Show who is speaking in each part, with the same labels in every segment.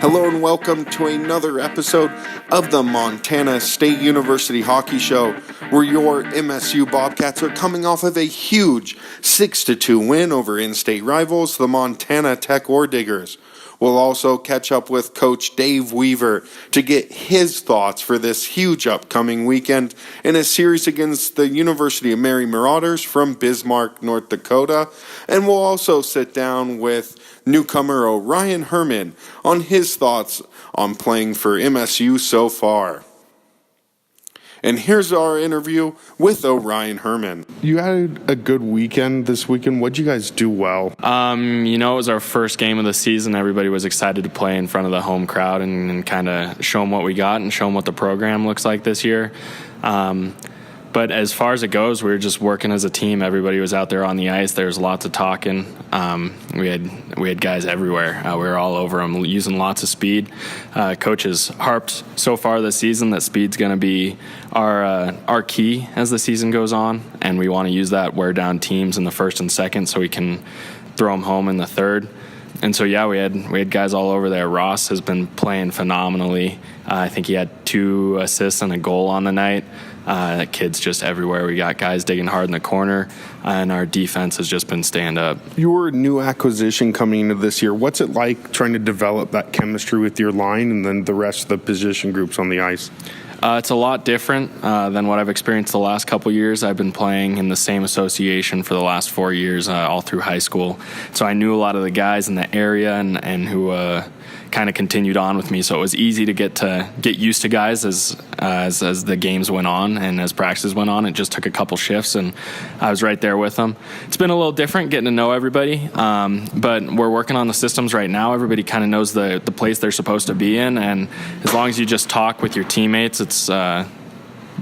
Speaker 1: Hello and welcome to another episode of the Montana State University Hockey Show, where your MSU Bobcats are coming off of a huge 6-2 win over in-state rivals, the Montana Tech Ore Diggers. We'll also catch up with Coach Dave Weaver to get his thoughts for this huge upcoming weekend in a series against the University of Mary Marauders from Bismarck, North Dakota. And we'll also sit down with newcomer Orion Herman on his thoughts on playing for MSU so far. And here's our interview with Orion Herman. You had a good weekend this weekend. What'd you guys do well?
Speaker 2: It was our first game of the season. Everybody was excited to play in front of the home crowd and kind of show them what we got and show them what the program looks like this year. But as far as it goes, we were just working as a team. Everybody was out there on the ice. There was lots of talking. We had guys everywhere. We were all over them, using lots of speed. Coaches harped so far this season that speed's going to be our key as the season goes on, and we want to use that, wear down teams in the first and second so we can throw them home in the third. And so, we had guys all over there. Ross has been playing phenomenally. I think he had 2 assists and a goal on the night. That kid's just everywhere. We got guys digging hard in the corner, and our defense has just been stand up.
Speaker 1: Your new acquisition coming into this year, what's it like trying to develop that chemistry with your line and then the rest of the position groups on the ice?
Speaker 2: It's a lot different than what I've experienced the last couple years. I've been playing in the same association for the last 4 years, all through high school. So I knew a lot of the guys in the area and who kind of continued on with me. So it was easy to get used to guys as the games went on and as practices went on. It just took a couple shifts, and I was right there with them. It's been a little different getting to know everybody, but we're working on the systems right now. Everybody kind of knows the place they're supposed to be in, and as long as you just talk with your teammates, it's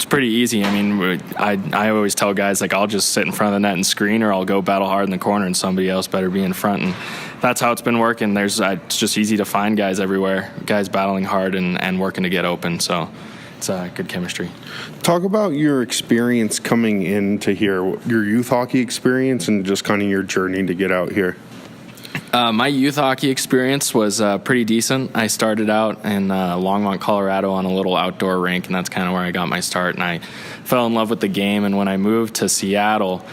Speaker 2: pretty easy. I mean, I always tell guys, I'll just sit in front of the net and screen, or I'll go battle hard in the corner, and somebody else better be in front. And that's how it's been working. It's just easy to find guys everywhere, guys battling hard and working to get open. So it's good chemistry.
Speaker 1: Talk about your experience coming into here, your youth hockey experience, and just kind of your journey to get out here.
Speaker 2: My youth hockey experience was pretty decent. I started out in Longmont, Colorado on a little outdoor rink, and that's kind of where I got my start. And I fell in love with the game, and when I moved to Seattle,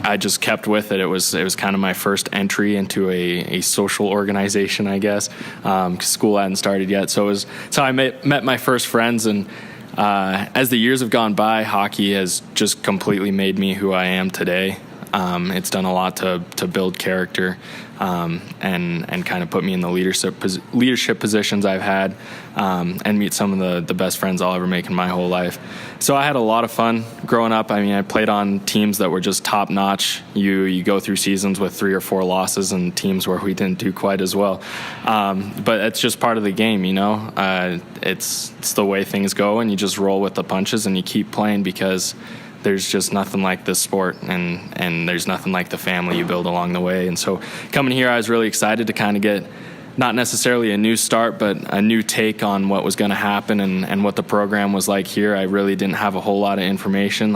Speaker 2: I just kept with it. It was kind of my first entry into a social organization, I guess, 'cause school hadn't started yet. So I met my first friends, and as the years have gone by, hockey has just completely made me who I am today. It's done a lot to build character and kind of put me in the leadership positions I've had, and meet some of the best friends I'll ever make in my whole life. So I had a lot of fun growing up. I mean, I played on teams that were just top notch. You go through seasons with 3 or 4 losses and teams where we didn't do quite as well. But it's just part of the game, It's the way things go, and you just roll with the punches and you keep playing, because there's just nothing like this sport, and there's nothing like the family you build along the way. And so coming here, I was really excited to kind of get not necessarily a new start, but a new take on what was going to happen and what the program was like here. I really didn't have a whole lot of information.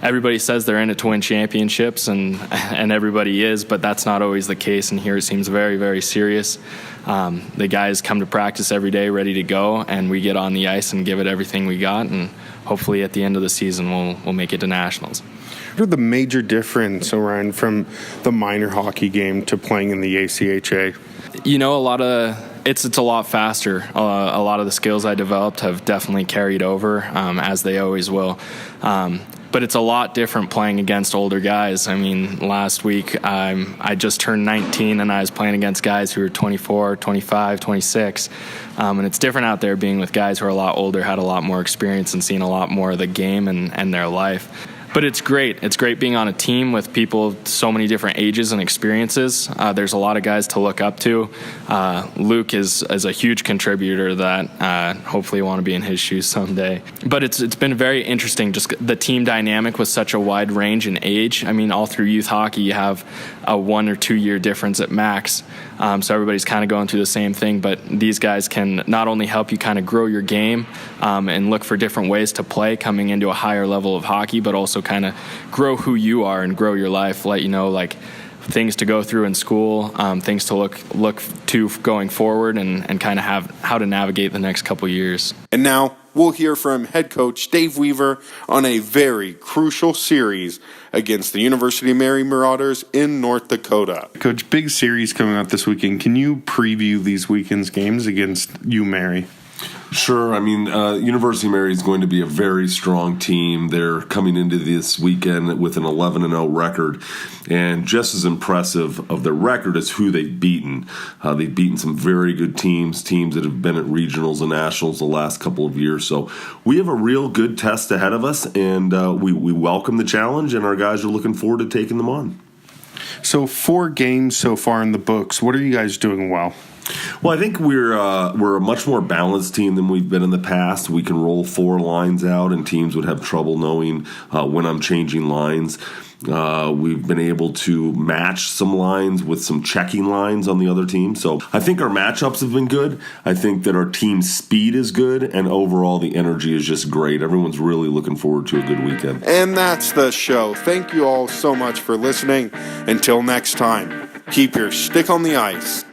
Speaker 2: Everybody says they're in it to win championships, and everybody is, but that's not always the case. And here it seems very, very serious. The guys come to practice every day ready to go, and we get on the ice and give it everything we got, and hopefully at the end of the season we'll make it to nationals.
Speaker 1: What are the major difference, Orion, from the minor hockey game to playing in the ACHA?
Speaker 2: It's a lot faster. A lot of the skills I developed have definitely carried over, as they always will. But it's a lot different playing against older guys. I mean, last week I just turned 19, and I was playing against guys who were 24, 25, 26. And it's different out there being with guys who are a lot older, had a lot more experience, and seen a lot more of the game and their life. But it's great. It's great being on a team with people of so many different ages and experiences. There's a lot of guys to look up to. Luke is a huge contributor that hopefully want to be in his shoes someday. But it's been very interesting, just the team dynamic with such a wide range in age. I mean, all through youth hockey, you have a 1 or 2 year difference at max. So everybody's kind of going through the same thing, but these guys can not only help you kind of grow your game and look for different ways to play coming into a higher level of hockey, but also kind of grow who you are and grow your life, let you know, like, things to go through in school, things to look to going forward, and kind of have how to navigate the next couple years.
Speaker 1: And now we'll hear from head coach Dave Weaver on a very crucial series against the University of Mary Marauders in North Dakota.
Speaker 3: Coach, big series coming up this weekend. Can you preview these weekend's games against UMary?
Speaker 4: Sure. I mean, University of Mary is going to be a very strong team. They're coming into this weekend with an 11-0 record, and just as impressive of their record is who they've beaten. They've beaten some very good teams that have been at regionals and nationals the last couple of years. So we have a real good test ahead of us, and we welcome the challenge, and our guys are looking forward to taking them on.
Speaker 3: So 4 games so far in the books. What are you guys doing well?
Speaker 4: Well, I think we're a much more balanced team than we've been in the past. We can roll 4 lines out, and teams would have trouble knowing when I'm changing lines. We've been able to match some lines with some checking lines on the other team. So I think our matchups have been good. I think that our team speed is good, and overall the energy is just great. Everyone's really looking forward to a good weekend.
Speaker 1: And that's the show. Thank you all so much for listening. Until next time, keep your stick on the ice.